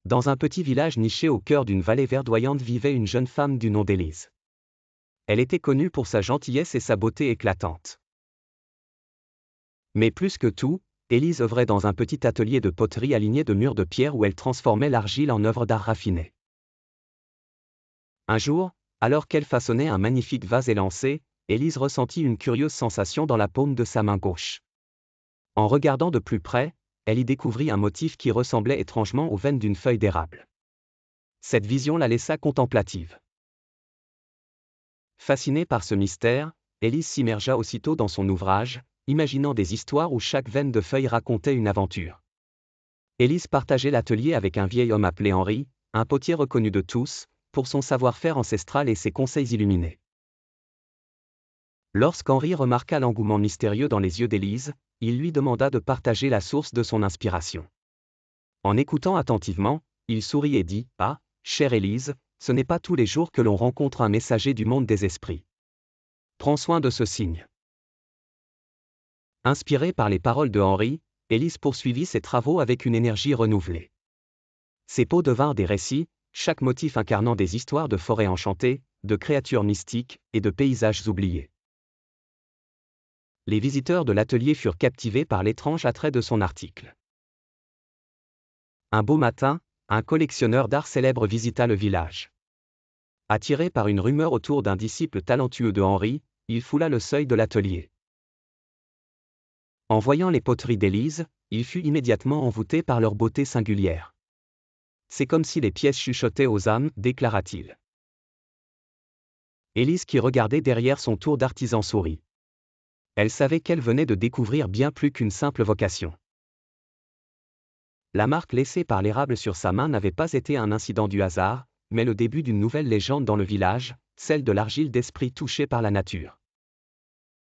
Dans un petit village niché au cœur d'une vallée verdoyante vivait une jeune femme du nom d'Élise. Elle était connue pour sa gentillesse et sa beauté éclatante. Mais plus que tout, Élise œuvrait dans un petit atelier de poterie aligné de murs de pierre où elle transformait l'argile en œuvre d'art raffinées. Un jour, alors qu'elle façonnait un magnifique vase élancé, Élise ressentit une curieuse sensation dans la paume de sa main gauche. En regardant de plus près, elle y découvrit un motif qui ressemblait étrangement aux veines d'une feuille d'érable. Cette vision la laissa contemplative. Fascinée par ce mystère, Élise s'immergea aussitôt dans son ouvrage, imaginant des histoires où chaque veine de feuille racontait une aventure. Élise partageait l'atelier avec un vieil homme appelé Henri, un potier reconnu de tous, pour son savoir-faire ancestral et ses conseils illuminés. Lorsqu'Henri remarqua l'engouement mystérieux dans les yeux d'Élise, il lui demanda de partager la source de son inspiration. En écoutant attentivement, il sourit et dit « Ah, chère Élise, ce n'est pas tous les jours que l'on rencontre un messager du monde des esprits. Prends soin de ce signe. » Inspirée par les paroles de Henri, Élise poursuivit ses travaux avec une énergie renouvelée. Ses peaux devinrent des récits, chaque motif incarnant des histoires de forêts enchantées, de créatures mystiques et de paysages oubliés. Les visiteurs de l'atelier furent captivés par l'étrange attrait de son article. Un beau matin, un collectionneur d'art célèbre visita le village. Attiré par une rumeur autour d'un disciple talentueux de Henri, il foula le seuil de l'atelier. En voyant les poteries d'Élise, il fut immédiatement envoûté par leur beauté singulière. C'est comme si les pièces chuchotaient aux âmes, déclara-t-il. Élise qui regardait derrière son tour d'artisan sourit. Elle savait qu'elle venait de découvrir bien plus qu'une simple vocation. La marque laissée par l'érable sur sa main n'avait pas été un incident du hasard, mais le début d'une nouvelle légende dans le village, celle de l'argile d'esprit touchée par la nature.